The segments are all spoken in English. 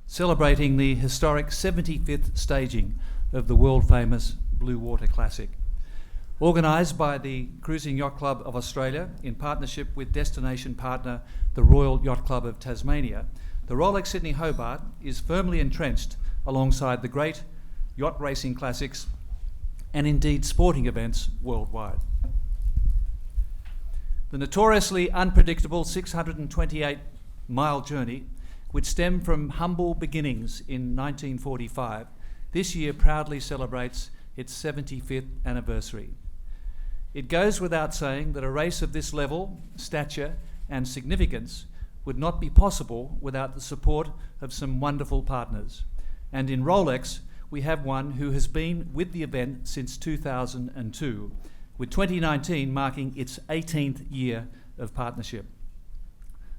celebrating the historic 75th staging of the world-famous Blue Water Classic. Organised by the Cruising Yacht Club of Australia in partnership with destination partner the Royal Yacht Club of Tasmania, the Rolex Sydney Hobart is firmly entrenched alongside the great yacht racing classics and indeed sporting events worldwide. The notoriously unpredictable 628-mile journey, which stemmed from humble beginnings in 1945, this year proudly celebrates its 75th anniversary. It goes without saying that a race of this level, stature, and significance would not be possible without the support of some wonderful partners. And in Rolex, we have one who has been with the event since 2002, with 2019 marking its 18th year of partnership.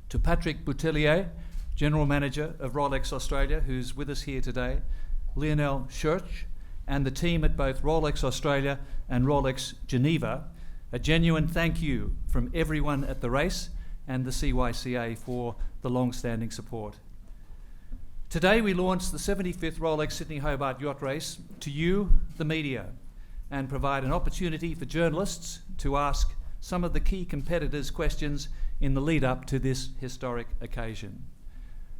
To Patrick Boutillier, General Manager of Rolex Australia, who's with us here today, Lionel Schurch, and the team at both Rolex Australia and Rolex Geneva, a genuine thank you from everyone at the race and the CYCA for the long-standing support. Today we launch the 75th Rolex Sydney Hobart Yacht Race to you, the media, and provide an opportunity for journalists to ask some of the key competitors' questions in the lead-up to this historic occasion.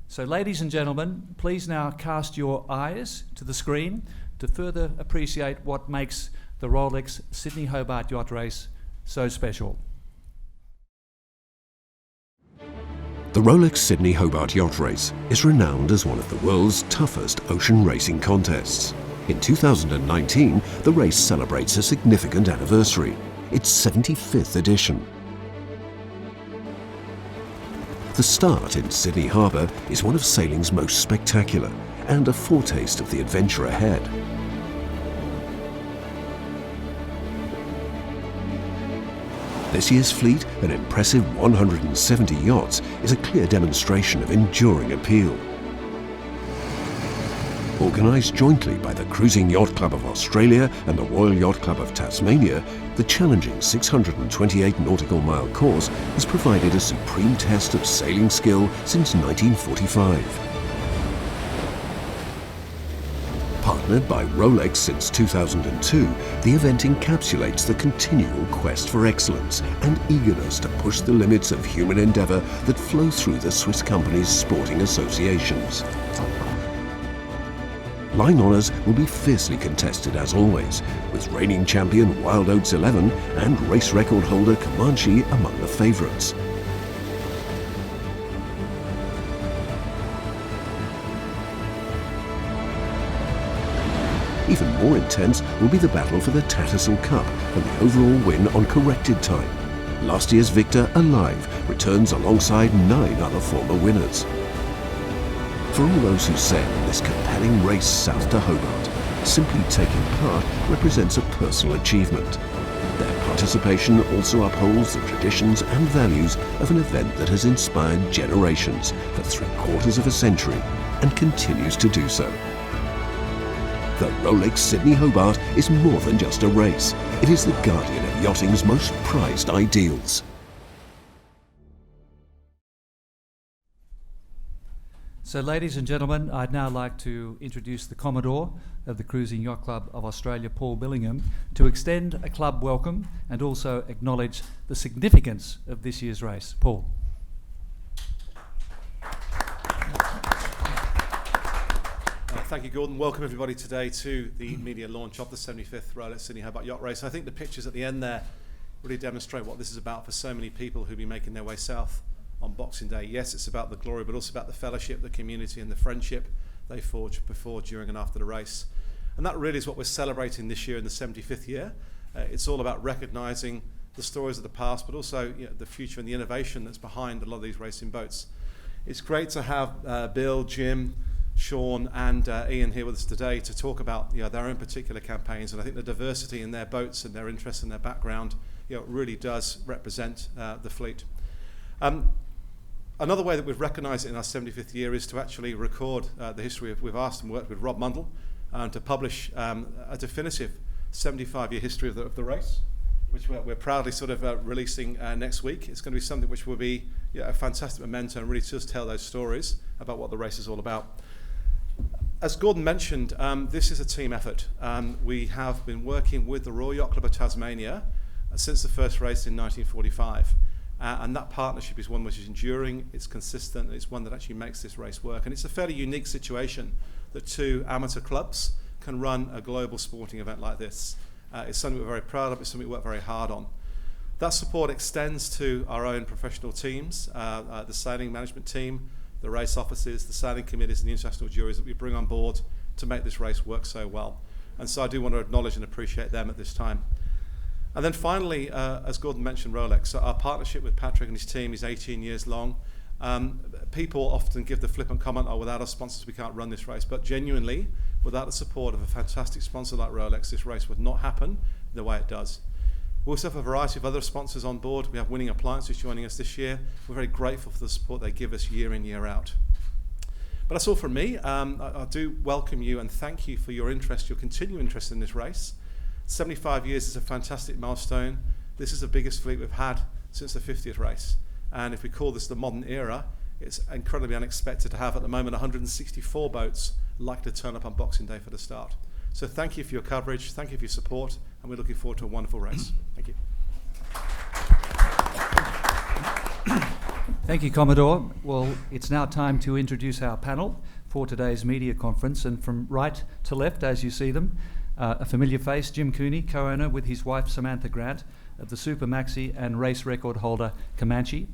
So ladies and gentlemen, please now cast your eyes to the screen to further appreciate what makes the Rolex Sydney Hobart Yacht Race so special. The Rolex Sydney Hobart Yacht Race is renowned as one of the world's toughest ocean racing contests. In 2019, the race celebrates a significant anniversary, its 75th edition. The start in Sydney Harbour is one of sailing's most spectacular and a foretaste of the adventure ahead. This year's fleet, an impressive 170 yachts, is a clear demonstration of enduring appeal. Organised jointly by the Cruising Yacht Club of Australia and the Royal Yacht Club of Tasmania, the challenging 628 nautical mile course has provided a supreme test of sailing skill since 1945. Partnered by Rolex since 2002, the event encapsulates the continual quest for excellence and eagerness to push the limits of human endeavour that flow through the Swiss company's sporting associations. Line honours will be fiercely contested as always, with reigning champion Wild Oats 11 and race record holder Comanche among the favourites. Even more intense will be the battle for the Tattersall Cup and the overall win on corrected time. Last year's victor, Alive, returns alongside 9 other former winners. For all those who sail in this compelling race south to Hobart, simply taking part represents a personal achievement. Their participation also upholds the traditions and values of an event that has inspired generations for 3/4 of a century and continues to do so. The Rolex Sydney Hobart is more than just a race. It is the guardian of yachting's most prized ideals. So ladies and gentlemen, I'd now like to introduce the Commodore of the Cruising Yacht Club of Australia, Paul Billingham, to extend a club welcome and also acknowledge the significance of this year's race. Paul. Thank you, Gordon. Welcome everybody today to the media launch of the 75th Rolex Sydney Hobart Yacht Race. I think the pictures at the end there really demonstrate what this is about for so many people who'll be making their way south on Boxing Day. Yes, it's about the glory, but also about the fellowship, the community and the friendship they forged before, during and after the race. And that really is what we're celebrating this year in the 75th year. It's all about recognising the stories of the past, but also the future and the innovation that's behind a lot of these racing boats. It's great to have Bill, Jim, Shawn and Ian here with us today to talk about their own particular campaigns, and I think the diversity in their boats and their interests and their background really does represent the fleet. Another way that we've recognised it in our 75th year is to actually record the history of, we've asked and worked with Rob Mundell to publish a definitive 75-year history of the race, which we're proudly sort of releasing next week. It's going to be something which will be a fantastic memento and really just tell those stories about what the race is all about. As Gordon mentioned, this is a team effort. We have been working with the Royal Yacht Club of Tasmania since the first race in 1945. And that partnership is one which is enduring, it's consistent, it's one that actually makes this race work. And it's a fairly unique situation that two amateur clubs can run a global sporting event like this. It's something we're very proud of, it's something we work very hard on. That support extends to our own professional teams, the sailing management team, the race officers, the sailing committees and the international juries that we bring on board to make this race work so well. And so I do want to acknowledge and appreciate them at this time. And then finally, as Gordon mentioned, Rolex. So our partnership with Patrick and his team is 18 years long. People often give the flippant comment, oh, without our sponsors we can't run this race. But genuinely, without the support of a fantastic sponsor like Rolex, this race would not happen the way it does. We also have a variety of other sponsors on board. We have Winning Appliances joining us this year. We're very grateful for the support they give us year in, year out. But that's all from me. I do welcome you and thank you for your interest, your continued interest in this race. 75 years is a fantastic milestone. This is the biggest fleet we've had since the 50th race. And if we call this the modern era, it's incredibly unexpected to have at the moment 164 boats likely to turn up on Boxing Day for the start. So thank you for your coverage, thank you for your support, and we're looking forward to a wonderful race. Thank you. Thank you, Commodore. Well, it's now time to introduce our panel for today's media conference. And from right to left, as you see them, a familiar face, Jim Cooney, co-owner with his wife Samantha Grant of the Super Maxi and race record holder Comanche.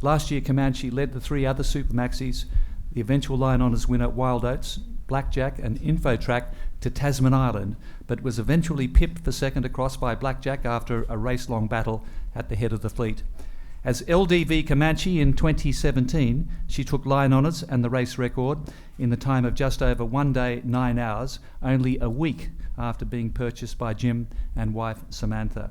Last year, Comanche led the three other Super Maxis, the eventual Line Honours winner Wild Oats, Blackjack and Infotrack to Tasman Island, but was eventually pipped for second across by Blackjack after a race-long battle at the head of the fleet. As LDV Comanche in 2017, she took Line Honours and the race record in the time of just over 1 day, 9 hours, only a week after being purchased by Jim and wife Samantha.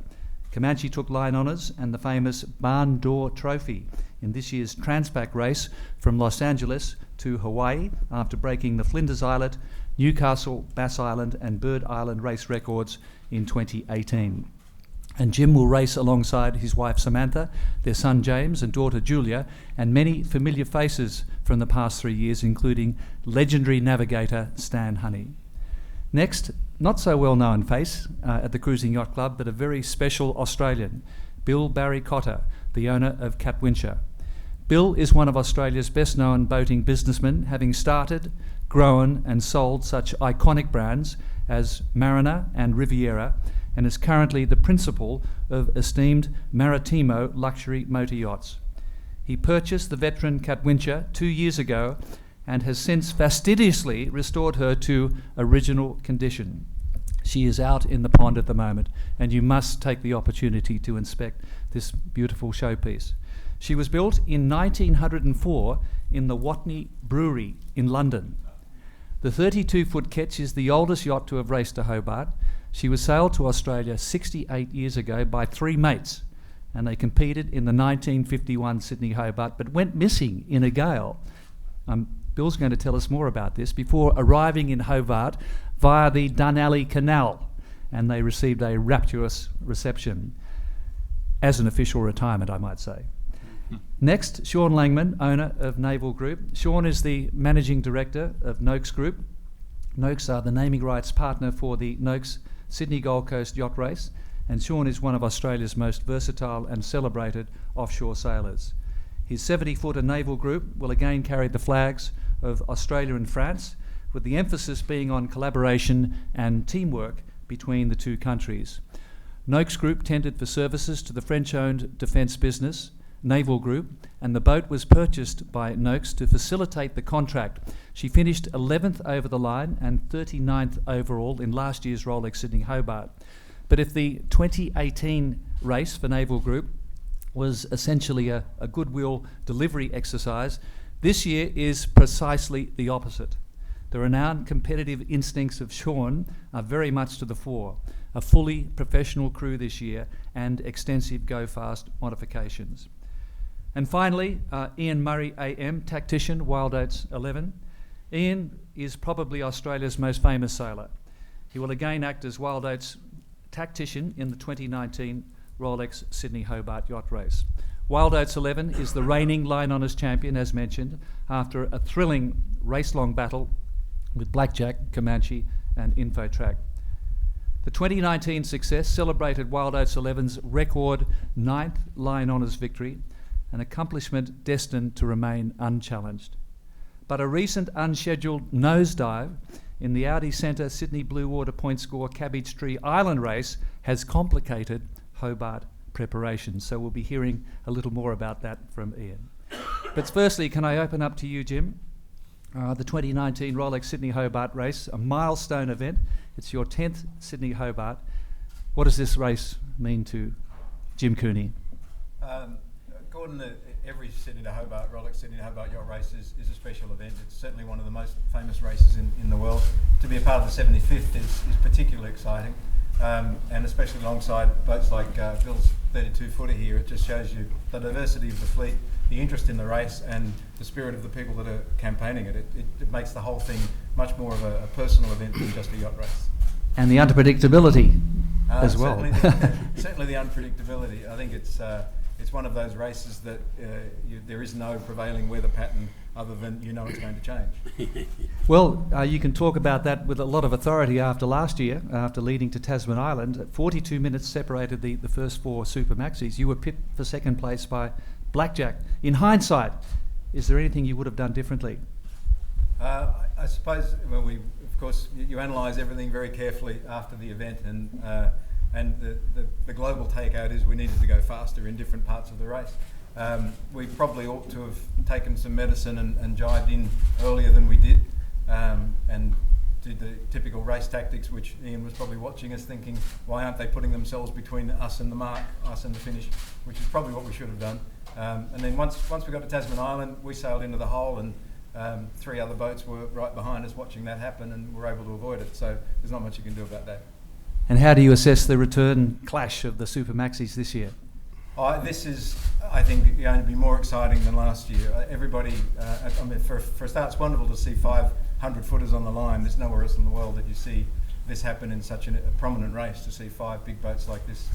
Comanche took Line Honours and the famous Barn Door Trophy in this year's Transpac race from Los Angeles to Hawaii after breaking the Flinders Islet, Newcastle, Bass Island and Bird Island race records in 2018. And Jim will race alongside his wife Samantha, their son James and daughter Julia, and many familiar faces from the past 3 years, including legendary navigator Stan Honey. Next, not so well-known face at the Cruising Yacht Club, but a very special Australian, Bill Barry Cotter, the owner of Capwincher. Bill is one of Australia's best-known boating businessmen, having started, grown and sold such iconic brands as Mariner and Riviera, and is currently the principal of esteemed Maritimo luxury motor yachts. He purchased the veteran Capwincher 2 years ago and has since fastidiously restored her to original condition. She is out in the pond at the moment, and you must take the opportunity to inspect this beautiful showpiece. She was built in 1904 in the Watney Brewery in London. The 32-foot Ketch is the oldest yacht to have raced to Hobart. She was sailed to Australia 68 years ago by three mates, and they competed in the 1951 Sydney Hobart, but went missing in a gale. Bill's going to tell us more about this, before arriving in Hobart via the Dunalley Canal, and they received a rapturous reception, as an official retirement, I might say. Next, Shawn Langman, owner of Naval Group. Shawn is the managing director of Noakes Group. Noakes are the naming rights partner for the Noakes Sydney Gold Coast Yacht Race, and Shawn is one of Australia's most versatile and celebrated offshore sailors. His 70-footer Naval Group will again carry the flags of Australia and France, with the emphasis being on collaboration and teamwork between the two countries. Noakes Group tendered for services to the French-owned defence business, Naval Group, and the boat was purchased by Noakes to facilitate the contract. She finished 11th over the line and 39th overall in last year's Rolex Sydney Hobart. But if the 2018 race for Naval Group was essentially a goodwill delivery exercise, this year is precisely the opposite. The renowned competitive instincts of Shawn are very much to the fore. A fully professional crew this year and extensive go-fast modifications. And finally, Ian Murray AM, tactician, Wild Oats 11. Ian is probably Australia's most famous sailor. He will again act as Wild Oats tactician in the 2019 Rolex Sydney Hobart Yacht Race. Wild Oats 11 is the reigning Line Honours champion, as mentioned, after a thrilling race-long battle with Blackjack, Comanche and Infotrack. The 2019 success celebrated Wild Oats 11's record 9th Lion Honours victory, an accomplishment destined to remain unchallenged. But a recent unscheduled nosedive in the Audi Centre Sydney Bluewater Point Score Cabbage Tree Island race has complicated Hobart preparations. So we'll be hearing a little more about that from Ian. But firstly, can I open up to you, Jim? The 2019 Rolex Sydney Hobart race, a milestone event. It's your 10th Sydney Hobart. What does this race mean to Jim Cooney? Gordon, every Sydney to Hobart, Rolex Sydney to Hobart yacht race is a special event. It's certainly one of the most famous races in the world. To be a part of the 75th is particularly exciting, and especially alongside boats like Bill's 32-footer here. It just shows you the diversity of the fleet, the interest in the race and the spirit of the people that are campaigning it. It makes the whole thing much more of a personal event than just a yacht race. And the unpredictability as well. Certainly the unpredictability. I think it's one of those races that there is no prevailing weather pattern other than you know it's going to change. Well, you can talk about that with a lot of authority after last year, after leading to Tasman Island. 42 minutes separated the first four Super Maxis. You were pipped for second place by Blackjack. In hindsight, is there anything you would have done differently? I suppose, well, of course, you analyse everything very carefully after the event, and the global takeout is we needed to go faster in different parts of the race. We probably ought to have taken some medicine and jived in earlier than we did, and did the typical race tactics, which Ian was probably watching us thinking, why aren't they putting themselves between us and the mark, us and the finish, which is probably what we should have done. And then once we got to Tasman Island, we sailed into the hole, and three other boats were right behind us watching that happen, and were able to avoid it. So there's not much you can do about that. And how do you assess the return clash of the Super Maxis this year? This is, I think, going to be more exciting than last year. Everybody, I mean, for a start, it's wonderful to see 500 footers on the line. There's nowhere else in the world that you see this happen in such a prominent race, to see 5 big boats like this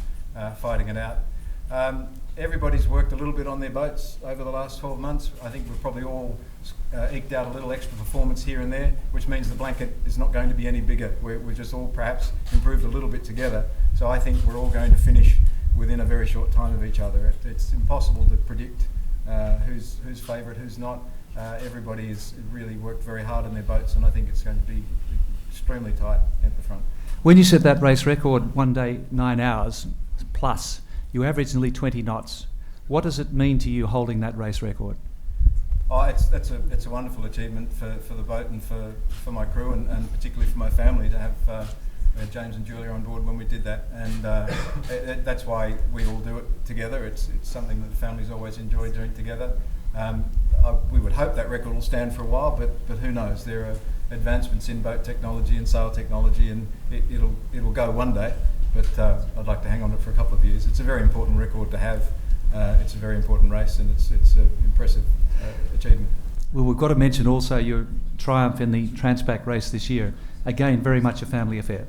fighting it out. Everybody's worked a little bit on their boats over the last 12 months. I think we've probably all eked out a little extra performance here and there, which means the blanket is not going to be any bigger. We're just all perhaps improved a little bit together. So I think we're all going to finish within a very short time of each other. It's impossible to predict who's favourite, who's not. Everybody has really worked very hard on their boats, and I think it's going to be extremely tight at the front. When you set that race record, 1 day, 9 hours plus, you averaged nearly 20 knots. What does it mean to you holding that race record? It's a wonderful achievement for the boat and for my crew, and particularly for my family to have James and Julia on board when we did that, and that's why we all do it together. It's something that the family's always enjoyed doing together. We would hope that record will stand for a while, but who knows? There are advancements in boat technology and sail technology, and it'll go one day. But I'd like to hang on to it for a couple of years. It's a very important record to have. It's a very important race, and it's an impressive achievement. Well, we've got to mention also your triumph in the Transpac race this year. Again, very much a family affair.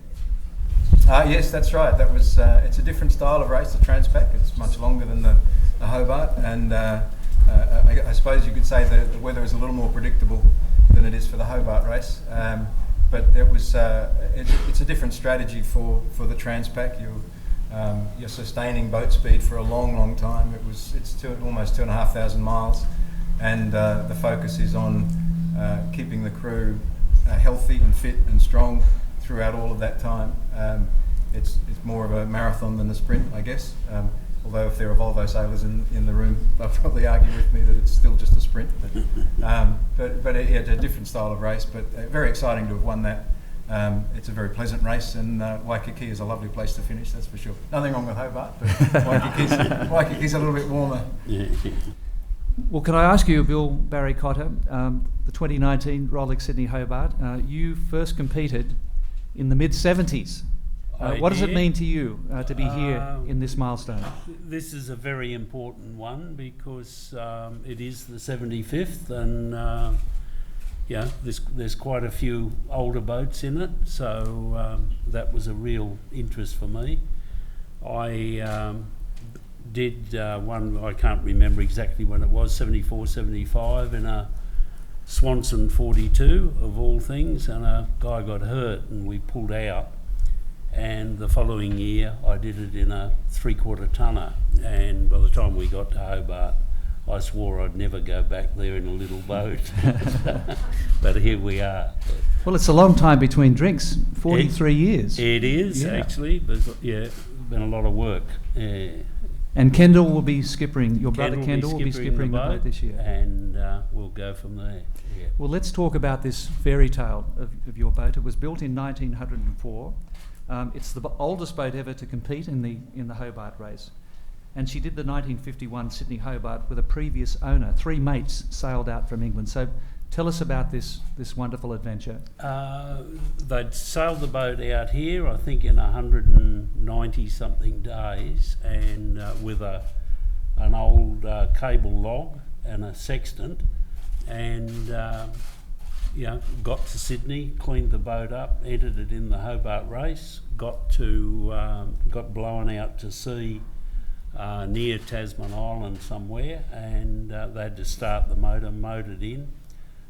Yes, that's right. That was. It's a different style of race, the Transpac. It's much longer than the Hobart, and I suppose you could say that the weather is a little more predictable than it is for the Hobart race. But it was. It's a different strategy for the Transpac. You're sustaining boat speed for a long time. It's almost 2,500 miles, and the focus is on keeping the crew healthy and fit and strong throughout all of that time. It's more of a marathon than a sprint, I guess. Although if there are Volvo sailors in the room, they'll probably argue with me that it's still just a sprint. But it's a different style of race, but very exciting to have won that. It's a very pleasant race, and Waikiki is a lovely place to finish, that's for sure. Nothing wrong with Hobart, but Waikiki's a little bit warmer. Yeah. Well, can I ask you, Bill Barry Cotter, the 2019 Rolex Sydney Hobart, you first competed in the mid-70s. What does it mean to you to be here in this milestone? This is a very important one because it is the 75th, and there's quite a few older boats in it, so that was a real interest for me. I did one, I can't remember exactly when it was, 74, 75, in a Swanson 42 of all things, and a guy got hurt and we pulled out. And the following year I did it in a 3/4 tonner, and by the time we got to Hobart I swore I'd never go back there in a little boat. But here we are. Well, it's a long time between drinks, 43 years. It is, actually, but yeah, been a lot of work. And Kendall will be skippering, your brother Kendall will be skippering the boat this year. And we'll go from there. Yeah. Well, let's talk about this fairy tale of your boat. It was built in 1904. It's the oldest boat ever to compete in the Hobart race. And she did the 1951 Sydney Hobart with a previous owner. 3 mates sailed out from England. So tell us about this wonderful adventure. They'd sailed the boat out here, I think, in 190 something days, and with an old cable log and a sextant, and got to Sydney, cleaned the boat up, entered it in the Hobart race, got blown out to sea near Tasman Island somewhere, and they had to start the motor, motored in,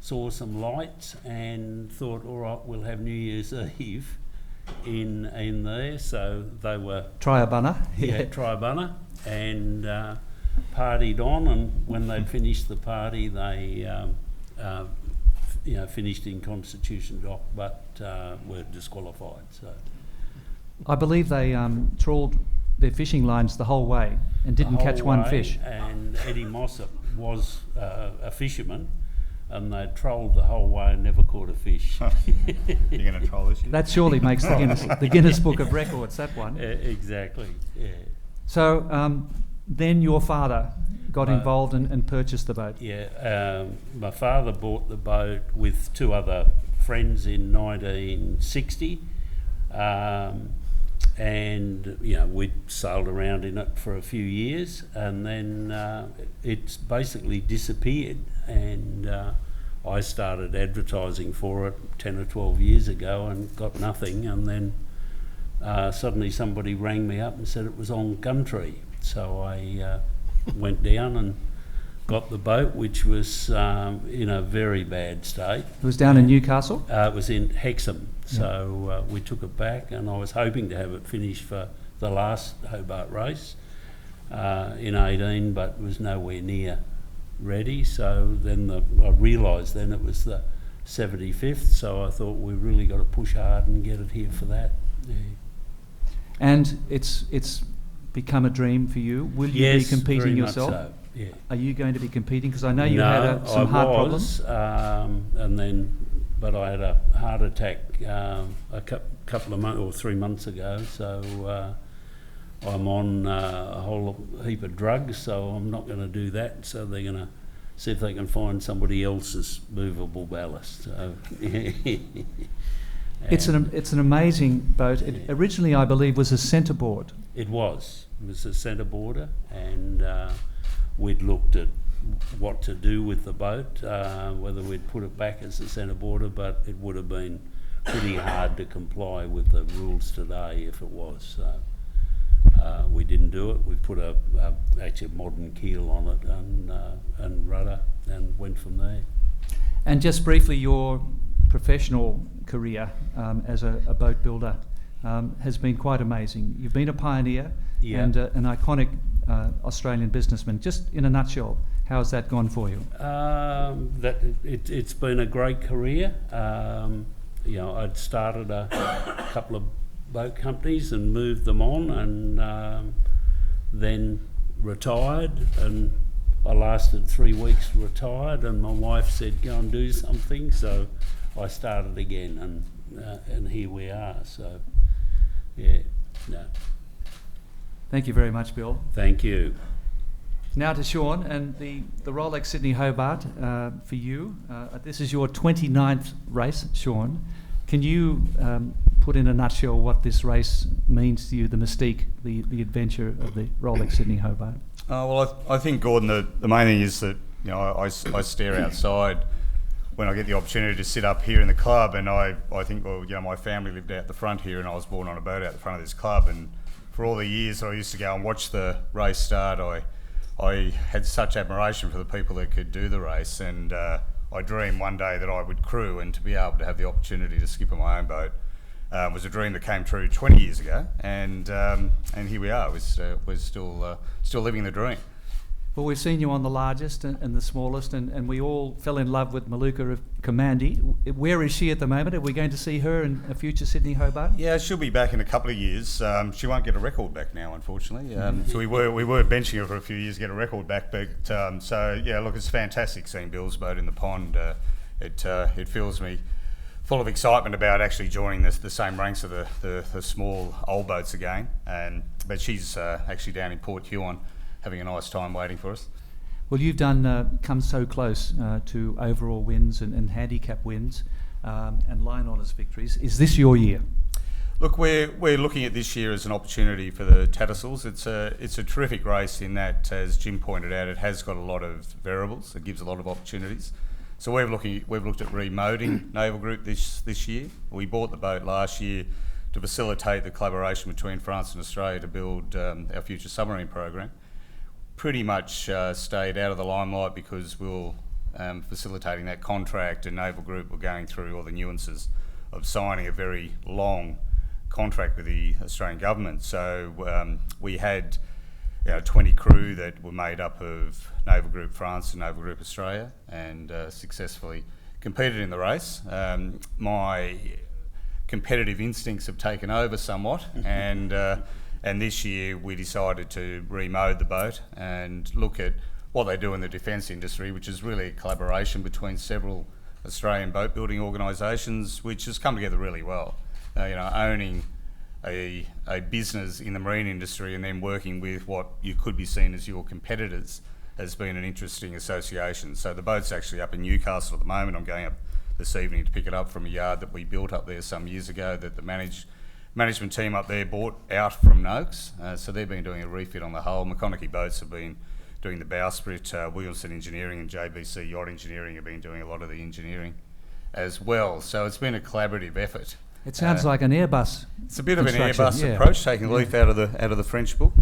saw some lights and thought, all right, we'll have New Year's Eve in there. So they were... Try a bunner. Yeah, try a bunner, and partied on, and when they'd finished the party, they finished in Constitution Dock, but were disqualified. So I believe they trawled their fishing lines the whole way and didn't catch one fish. And Eddie Mossop was a fisherman, and they trolled the whole way and never caught a fish. You're going to troll this year? That surely makes the Guinness Book of Records, that one. Exactly, yeah. So then your father got involved and purchased the boat. Yeah, my father bought the boat with 2 other friends in 1960. And we'd sailed around in it for a few years, and then it's basically disappeared, and I started advertising for it 10 or 12 years ago and got nothing, and then suddenly somebody rang me up and said it was on Gumtree, so I went down and got the boat, which was in a very bad state. It was down in Newcastle? It was in Hexham. So we took it back, and I was hoping to have it finished for the last Hobart race in 18, but was nowhere near ready. So then I realised then it was the 75th, so I thought we've really got to push hard and get it here for that. Yeah. And it's become a dream for you. Will you be competing yourself? Much so, yeah. Are you going to be competing? Because I know you had some heart problems. But I had a heart attack a couple of months or 3 months ago, so I'm on a whole heap of drugs, so I'm not going to do that. So they're going to see if they can find somebody else's movable ballast. So it's an amazing boat. It originally, I believe, was a centreboard. It was a centreboarder, and we'd looked at what to do with the boat, whether we'd put it back as a centreboarder, but it would have been pretty hard to comply with the rules today if it was. So we didn't do it. We put actually a modern keel on it and rudder, and went from there. And just briefly, your professional career as a boat builder has been quite amazing. You've been a pioneer and an iconic Australian businessman. Just in a nutshell, how's that gone for you? It's been a great career. I'd started a couple of boat companies and moved them on, and then retired, and I lasted 3 weeks retired, and my wife said go and do something, so I started again, and here we are. So Thank you very much, Bill. Thank you. Now to Shawn and the Rolex Sydney Hobart for you. This is your 29th race, Shawn. Can you put in a nutshell what this race means to you, the mystique, the adventure of the Rolex Sydney Hobart? Well, I think, Gordon, the main thing is that I stare outside when I get the opportunity to sit up here in the club, and I think, my family lived out the front here, and I was born on a boat out the front of this club, and for all the years that I used to go and watch the race start, I had such admiration for the people that could do the race, and I dreamed one day that I would crew, and to be able to have the opportunity to skip on my own boat was a dream that came true 20 years ago, and here we are. We're still living the dream. Well, we've seen you on the largest and the smallest, and we all fell in love with Maluka of Commodore. Where is she at the moment? Are we going to see her in a future Sydney Hobart? Yeah, she'll be back in a couple of years. She won't get a record back now, unfortunately. So we were benching her for a few years to get a record back. But so yeah, look, it's fantastic seeing Bill's boat in the pond. It fills me full of excitement about actually joining the same ranks of the small old boats again. But she's actually down in Port Huon, having a nice time waiting for us. Well, you've come so close to overall wins and handicap wins and line honours victories. Is this your year? Look, we're looking at this year as an opportunity for the Tattersalls. It's a terrific race in that, as Jim pointed out, it has got a lot of variables. It gives a lot of opportunities. So we've looked at remoting Naval Group this year. We bought the boat last year to facilitate the collaboration between France and Australia to build our future submarine program. Pretty much stayed out of the limelight because we were facilitating that contract, and Naval Group were going through all the nuances of signing a very long contract with the Australian government. So we had 20 crew that were made up of Naval Group France and Naval Group Australia, and successfully competed in the race. My competitive instincts have taken over somewhat, and this year we decided to remode the boat and look at what they do in the defence industry, which is really a collaboration between several Australian boat building organisations, which has come together really well. Owning a business in the marine industry and then working with what you could be seen as your competitors has been an interesting association. So the boat's actually up in Newcastle at the moment. I'm going up this evening to pick it up from a yard that we built up there some years ago that the management team up there bought out from Noakes. So they've been doing a refit on the hull. McConaughey Boats have been doing the bowsprit. Williamson Engineering and JBC Yacht Engineering have been doing a lot of the engineering as well. So it's been a collaborative effort. It sounds like an Airbus. It's a bit of an construction, Airbus approach, taking a leaf out of the French book.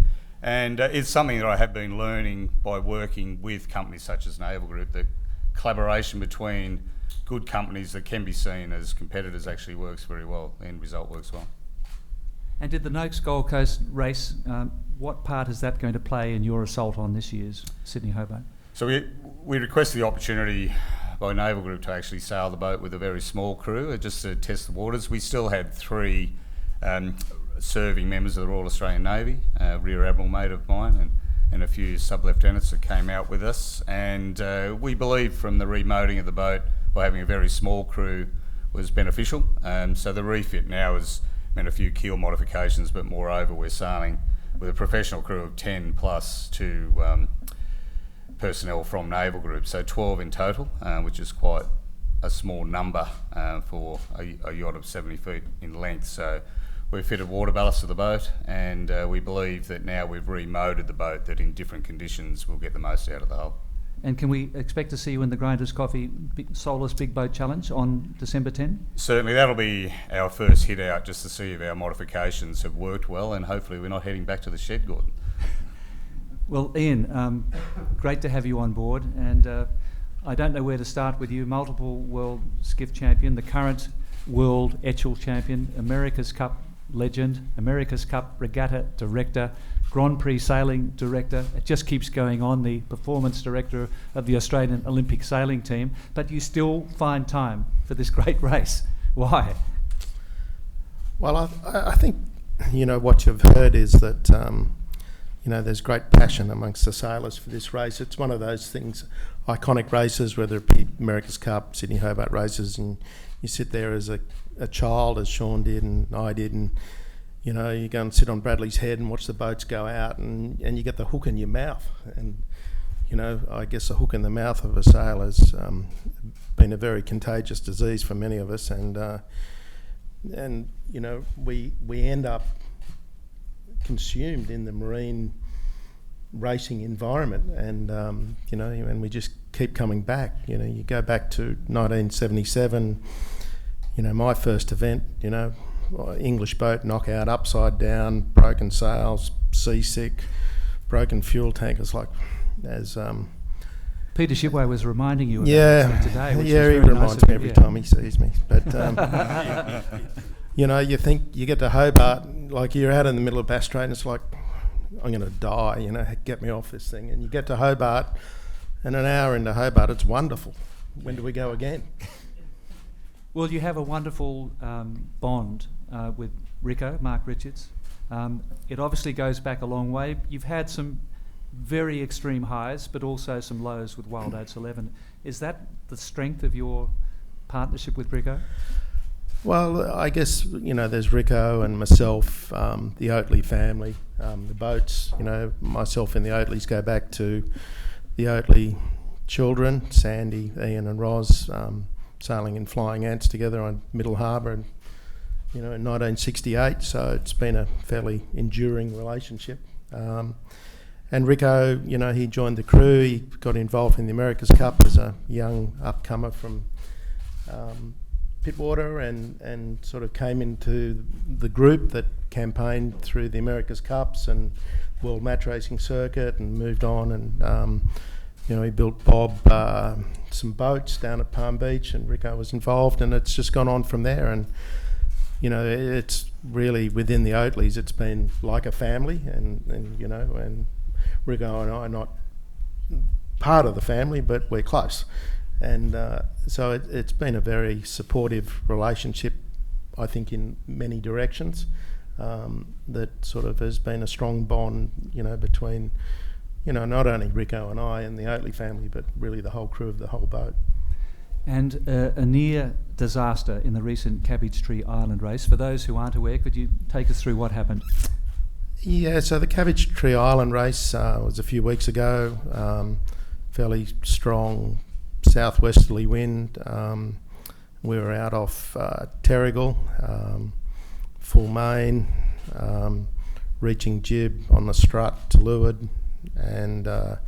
And it's something that I have been learning by working with companies such as Naval Group. The collaboration between good companies that can be seen as competitors actually works very well. The end result works well. And did the Noakes Gold Coast race, what part is that going to play in your assault on this year's Sydney Hobart? So we requested the opportunity by Naval Group to actually sail the boat with a very small crew, just to test the waters. We still had 3 serving members of the Royal Australian Navy, a Rear Admiral mate of mine, and a few sub-lieutenants that came out with us. And we believe from the remoting of the boat, by having a very small crew, was beneficial. So the refit now has meant a few keel modifications, but moreover we're sailing with a professional crew of 10 plus 2 personnel from Naval Group, so 12 in total, which is quite a small number for a yacht of 70 feet in length. So we've fitted water ballast to the boat, and we believe that now we've remoded the boat that in different conditions we'll get the most out of the hull. And can we expect to see you in the Grinders Coffee Solus Big Boat Challenge on December 10? Certainly, that'll be our first hit out, just to see if our modifications have worked well, and hopefully we're not heading back to the shed, Gordon. Well, Ian, great to have you on board, and I don't know where to start with you. Multiple world skiff champion, the current world Etchell champion, America's Cup legend, America's Cup regatta director, Grand Prix sailing director. It just keeps going on, the performance director of the Australian Olympic sailing team, but you still find time for this great race. Why? Well, I think, what you've heard is that, there's great passion amongst the sailors for this race. It's one of those things, iconic races, whether it be America's Cup, Sydney Hobart races, and you sit there as a child, as Shawn did and I did, and you go and sit on Bradley's head and watch the boats go out, and you get the hook in your mouth. And I guess the hook in the mouth of a sailor's been a very contagious disease for many of us, and we end up consumed in the marine racing environment, and and we just keep coming back. You go back to 1977, my first event, English boat knockout, upside down, broken sails, seasick, broken fuel tank. It's like, as Peter Shipway was reminding you about Yeah, this today, which yeah, is he very nice reminds of me you, every yeah. time he sees me. But you know, you think you get to Hobart, like you're out in the middle of Bass Strait, and it's like, I'm going to die. You know, get me off this thing. And you get to Hobart, and an hour into Hobart, it's wonderful. When do we go again? Well, you have a wonderful bond with Rico, Mark Richards. It obviously goes back a long way. You've had some very extreme highs, but also some lows with Wild Oats 11. Is that the strength of your partnership with Rico? Well, I guess, you know, there's Rico and myself, the Oatley family, the boats, you know, myself and the Oatleys go back to the Oatley children, Sandy, Ian and Roz, sailing in Flying Ants together on Middle Harbour in 1968, so it's been a fairly enduring relationship. And Rico, you know, he joined the crew, he got involved in the America's Cup as a young upcomer from Pittwater and sort of came into the group that campaigned through the America's Cups and World Match Racing Circuit and moved on and, you know, he built Bob some boats down at Palm Beach and Rico was involved and it's just gone on from there. And you know, it's really within the Oatleys, it's been like a family and you know, and Rico and I are not part of the family, but we're close. And so it's been a very supportive relationship, I think, in many directions, that sort of has been a strong bond, you know, between, you know, not only Rico and I and the Oatley family, but really the whole crew of the whole boat. And a near disaster in the recent Cabbage Tree Island race. For those who aren't aware, could you take us through what happened? Yeah, so the Cabbage Tree Island race was a few weeks ago. Fairly strong southwesterly wind. We were out off Terrigal, full main, reaching jib on the strut to leeward, and a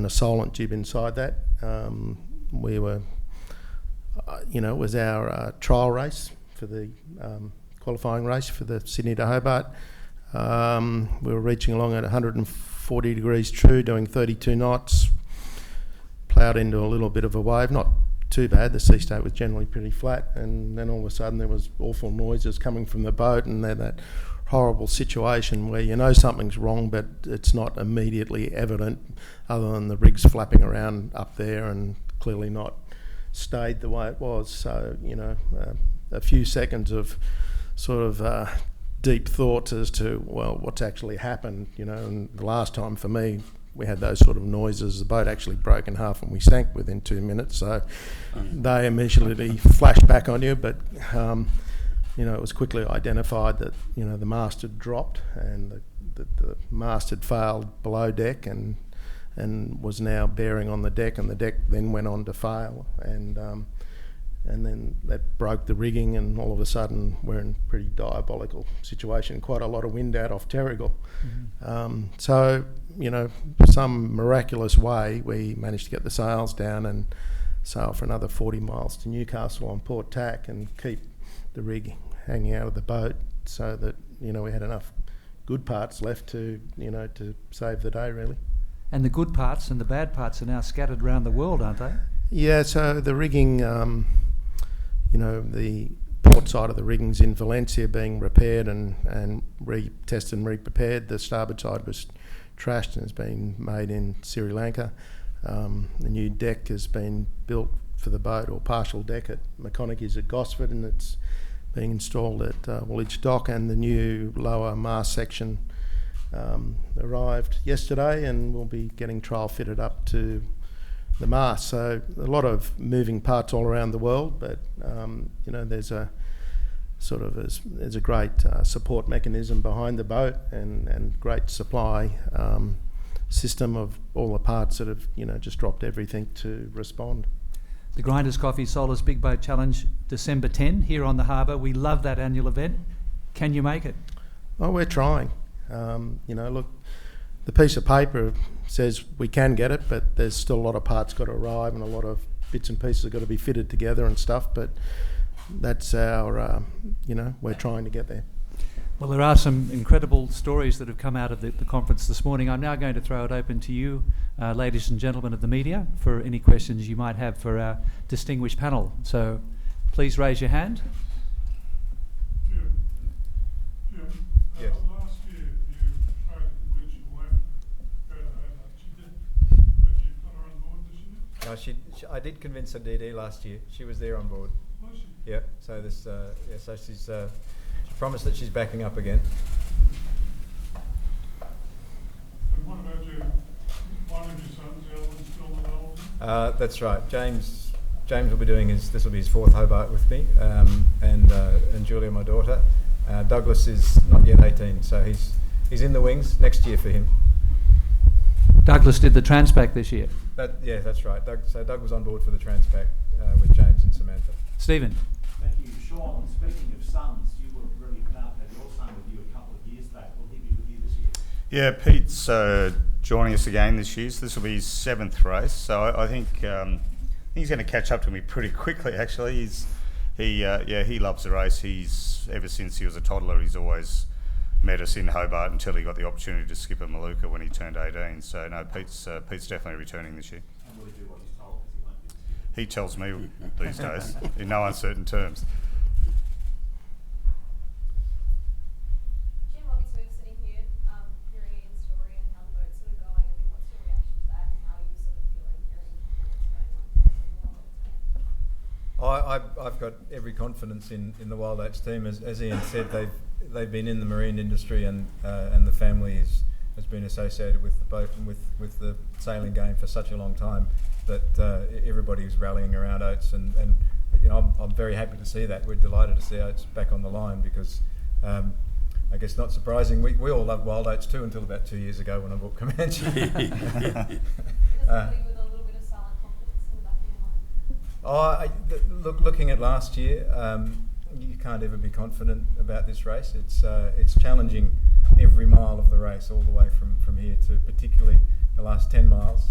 Solent jib inside that. We were, you know, it was our trial race for the qualifying race for the Sydney to Hobart. We were reaching along at 140 degrees true, doing 32 knots, ploughed into a little bit of a wave, not too bad, the sea state was generally pretty flat, and then all of a sudden there was awful noises coming from the boat, and then that horrible situation where you know something's wrong but it's not immediately evident other than the rigs flapping around up there and clearly not stayed the way it was. So, you know, a few seconds of sort of deep thoughts as to, well, what's actually happened, you know. And the last time for me we had those sort of noises, the boat actually broke in half and we sank within 2 minutes, so they immediately flashed back on you, but you know, it was quickly identified that, you know, the mast had dropped and the mast had failed below deck and was now bearing on the deck, and the deck then went on to fail, and then that broke the rigging, and all of a sudden we're in a pretty diabolical situation, quite a lot of wind out off Terrigal. So, you know, some miraculous way we managed to get the sails down and sail for another 40 miles to Newcastle on port tack and keep the rig hanging out of the boat so that, you know, we had enough good parts left to, you know, to save the day really. And the good parts and the bad parts are now scattered around the world, aren't they? Yeah, so the rigging, you know, the port side of the rigging's in Valencia being repaired and retested and re-prepared. The starboard side was trashed and has been made in Sri Lanka. The new deck has been built for the boat, or partial deck at McConaughey's at Gosford, and it's being installed at Woolwich Dock, and the new lower mast section arrived yesterday and we'll be getting trial fitted up to the mast. So a lot of moving parts all around the world, but you know, there's a sort of there's a great support mechanism behind the boat and great supply system of all the parts that have, you know, just dropped everything to respond. The Grinders Coffee Solars Big Boat Challenge, December 10 here on the harbour. We love that annual event. Can you make it? Oh, we're trying. You know, look, the piece of paper says we can get it, but there's still a lot of parts got to arrive and a lot of bits and pieces have got to be fitted together and stuff, but that's our, you know, we're trying to get there. Well, there are some incredible stories that have come out of the conference this morning. I'm now going to throw it open to you, ladies and gentlemen of the media, for any questions you might have for our distinguished panel. So please raise your hand. Jim, Yes. last year you tried to convince your wife to go to Hobart. She did, but you got her on board this year? No, I did convince her DD last year. She was there on board. Was she? Yeah. So this, so she's promised that she's backing up again. And what about one of your sons, Alan, still involved? That's right. James will be doing this will be his 4th Hobart with me, and Julia, my daughter. Douglas is not yet 18, so he's in the wings next year for him. Douglas did the Transpac this year. Yeah, that's right. Doug was on board for the Transpac with James and Samantha. Stephen. Thank you. Sean, speaking of sons, you were really proud to have your son with you a couple of years back. Will he be with you this year? Yeah, Pete's joining us again this year. So this will be his 7th race. So I think he's going to catch up to me pretty quickly. Actually, he loves the race. He's ever since he was a toddler, he's always met us in Hobart until he got the opportunity to skip a Maluka when he turned 18. So no, Pete's definitely returning this year. And will he do what he's told? Because he won't be this year. He tells me these days in no uncertain terms. Jim, obviously we're sitting here hearing Ian's story and how the boat's sort of going. I mean, what's your reaction to that and how are you sort of feeling hearing what's going on? I've got every confidence in the Wild Oats team. As Ian said, they've been in the marine industry and the family has been associated with the boat and with the sailing game for such a long time that everybody is rallying around Oats and you know I'm very happy to see that. We're delighted to see Oats back on the line because I guess not surprising, we all loved Wild Oats too until about 2 years ago when I bought Comanche. Looking at last year, you can't ever be confident about this race. It's challenging every mile of the race, all the way from here to particularly the last 10 miles.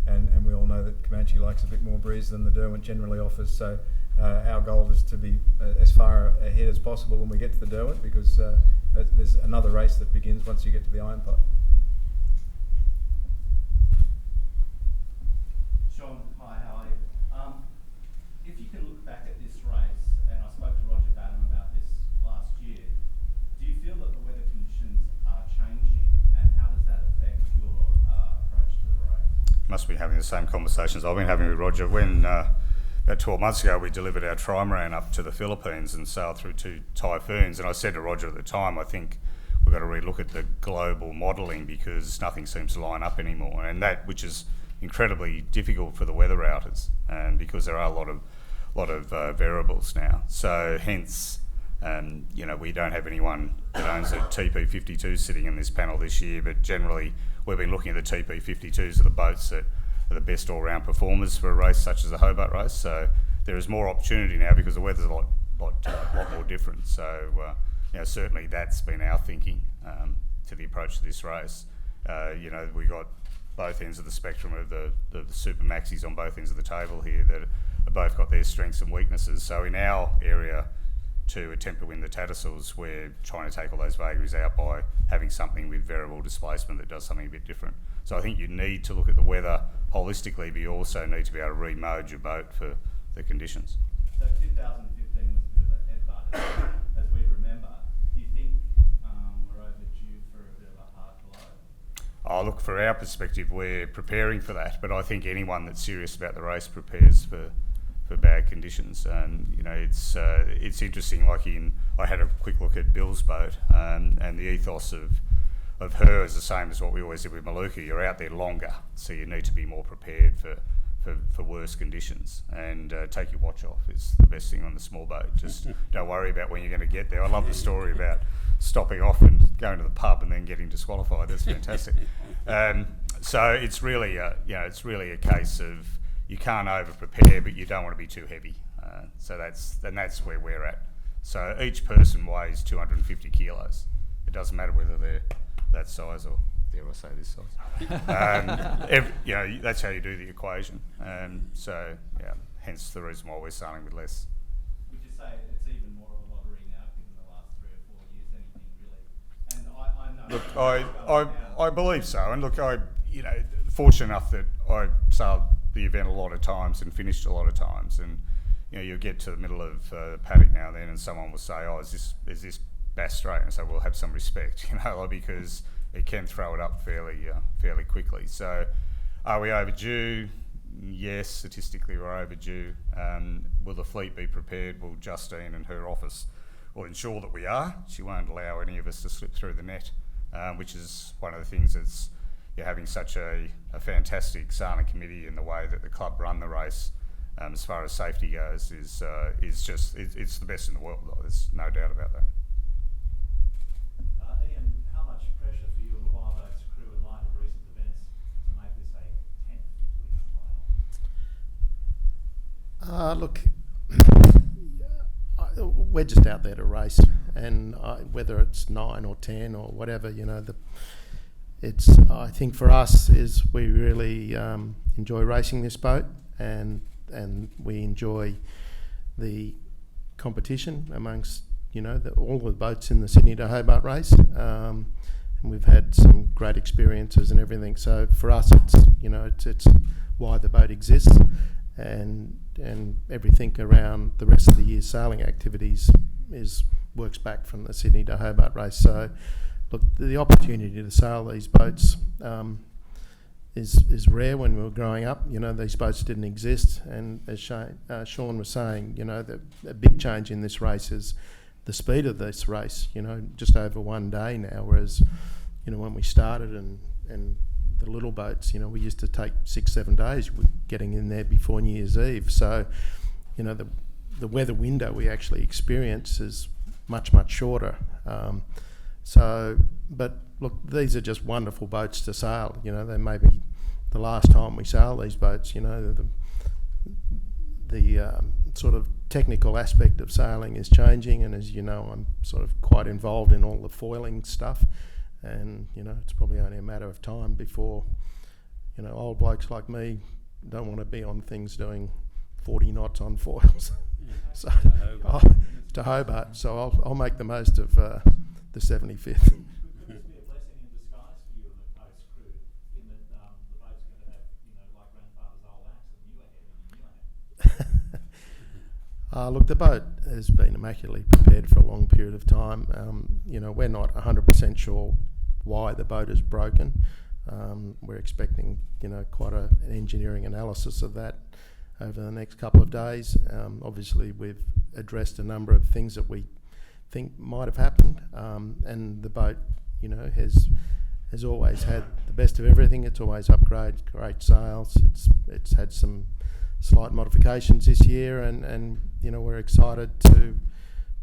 And we all know that Comanche likes a bit more breeze than the Derwent generally offers. So our goal is to be as far ahead as possible when we get to the Derwent, because there's another race that begins once you get to the Iron Pot. Sean, hi, how are you? If you can look back at this race, and I spoke to Roger Badham about this last year, do you feel that the weather conditions are changing, and how does that affect your approach to the race? Must be having the same conversations I've been having with Roger. When about 12 months ago we delivered our trimaran up to the Philippines and sailed through 2 typhoons, and I said to Roger at the time, I think we've got to relook at the global modelling because nothing seems to line up anymore, and that which is incredibly difficult for the weather routers, and because there are a lot of variables now. So hence, you know, we don't have anyone that owns a TP52 sitting in this panel this year, but generally we've been looking at the TP52s of the boats that are the best all-round performers for a race such as the Hobart race. So there is more opportunity now because the weather's a lot more different. So you know, certainly that's been our thinking to the approach to this race. You know, we got both ends of the spectrum of the super maxis on both ends of the table here that have both got their strengths and weaknesses. So in our area, to attempt to win the Tattersalls, we're trying to take all those vagaries out by having something with variable displacement that does something a bit different. So I think you need to look at the weather holistically, but you also need to be able to remode your boat for the conditions. So 2015 was a bit of a headbutt, as we remember. Do you think we're overdue for a bit of a hard blow? Oh, look, for our perspective, we're preparing for that, but I think anyone that's serious about the race prepares for bad conditions. And you know, it's interesting. I had a quick look at Bill's boat, and the ethos of her is the same as what we always did with Maluka. You're out there longer, so you need to be more prepared for worse conditions. And take your watch off is the best thing on the small boat. Just don't worry about when you're going to get there. I love the story about stopping off and going to the pub and then getting disqualified. That's fantastic. So it's really it's really a case of you can't over prepare, but you don't want to be too heavy. So that's where we're at. So each person weighs 250 kilos. It doesn't matter whether they're that size or dare I say this size. You know, that's how you do the equation. So yeah, hence the reason why we're sailing with less. Would you say it's even more of a lottery now, given the last 3 or 4 years? Any Look, I believe so, and look, fortunate enough that I sailed the event a lot of times and finished a lot of times, and you'll get to the middle of the paddock now and then, and someone will say, "Oh, is this bass straight?" And so we'll have some respect, because it can throw it up fairly quickly. So, are we overdue? Yes, statistically we're overdue. Will the fleet be prepared? Will Justine and her office will ensure that we are. She won't allow any of us to slip through the net, which is one of the things that's having such a fantastic sailing committee in the way that the club run the race, as far as safety goes, is just it's the best in the world. There's no doubt about that. Ian, how much pressure for you and the Wild Oats crew in light of recent events to make this a 10th week final? Look, we're just out there to race, and whether it's 9 or 10 or whatever, I think for us is we really enjoy racing this boat, and we enjoy the competition amongst all the boats in the Sydney to Hobart race, and we've had some great experiences and everything. So for us, it's why the boat exists, and everything around the rest of the year's sailing activities works back from the Sydney to Hobart race. So look, the opportunity to sail these boats is rare. When we were growing up, these boats didn't exist, and as Shawn was saying, a big change in this race is the speed of this race. Just over one day now, whereas when we started and the little boats, we used to take 6-7 days getting in there before New Year's Eve. So the weather window we actually experience is much shorter. But look, these are just wonderful boats to sail. They may be the last time we sail these boats. The sort of technical aspect of sailing is changing, and as you know, I'm sort of quite involved in all the foiling stuff, and it's probably only a matter of time before old blokes like me don't want to be on things doing 40 knots on foils. So to Hobart. So I'll make the most of the 75th. Could this be a blessing in disguise for you and the boat's crew, in that the boat's going to have, like grandfather's old axe, a new head and a new head? Look, the boat has been immaculately prepared for a long period of time. We're not 100% sure why the boat is broken. We're expecting, quite an engineering analysis of that over the next couple of days. Obviously, we've addressed a number of things that we think might have happened, and the boat, has always had the best of everything. It's always upgraded, great sails. It's had some slight modifications this year, and we're excited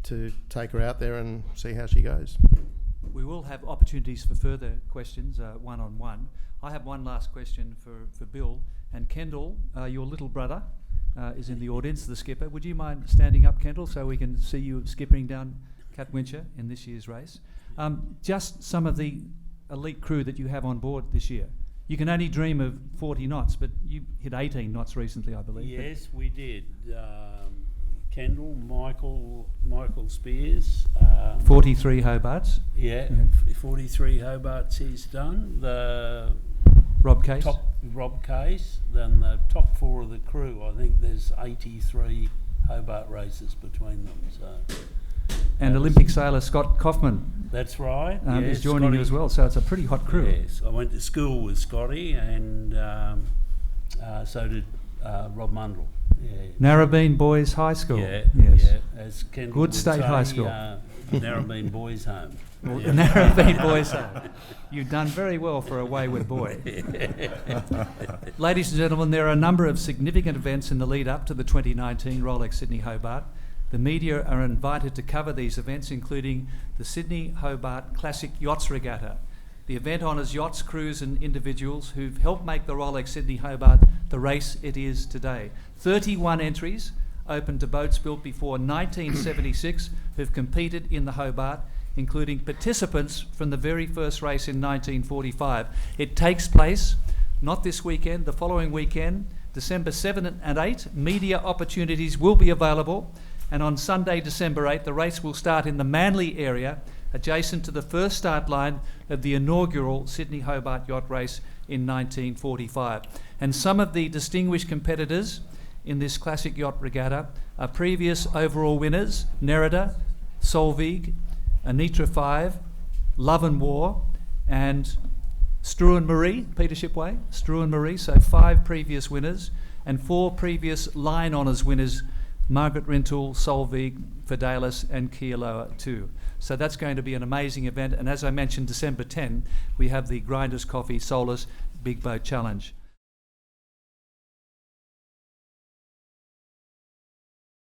to take her out there and see how she goes. We will have opportunities for further questions, one-on-one. I have one last question for Bill. And Kendall, your little brother, is in the audience, the skipper. Would you mind standing up, Kendall, so we can see you skippering down Catwincher in this year's race? Just some of the elite crew that you have on board this year. You can only dream of 40 knots, but you hit 18 knots recently, I believe. Yes, we did. Kendall, Michael Spears. 43 Hobarts. Yeah, 43 Hobarts he's done. The Rob Case. Rob Case. Then the top 4 of the crew, I think there's 83 Hobart races between them. So. And Olympic sailor Scott Kaufman. That's right. Is joining Scotty, you as well, so it's a pretty hot crew. Yes, I went to school with Scotty, and so did Rob Mundell. Yeah. Narrabeen Boys High School. Yeah, yes. Yeah. As Kendall Good would state say, high school. Narrabeen Boys Home. Well, yeah. Narrabeen Boys Home. You've done very well for a wayward boy. Ladies and gentlemen, there are a number of significant events in the lead up to the 2019 Rolex Sydney Hobart. The media are invited to cover these events, including the Sydney Hobart Classic Yachts Regatta. The event honours yachts, crews and individuals who've helped make the Rolex Sydney Hobart the race it is today. 31 entries open to boats built before 1976 who've competed in the Hobart, including participants from the very first race in 1945. It takes place not this weekend, the following weekend, December 7 and 8. Media opportunities will be available, and on Sunday, December 8, the race will start in the Manly area adjacent to the first start line of the inaugural Sydney-Hobart Yacht Race in 1945. And some of the distinguished competitors in this classic yacht regatta are previous overall winners: Nerida, Solveig, Anitra 5, Love and War, and Struan Marie, Peter Shipway, Struan Marie, so 5 previous winners, and 4 previous line honours winners: Margaret Rintoul, Solveig, Fidelis, and Kealoha too. So that's going to be an amazing event, and as I mentioned, December 10, we have the Grinders Coffee Solus Big Boat Challenge.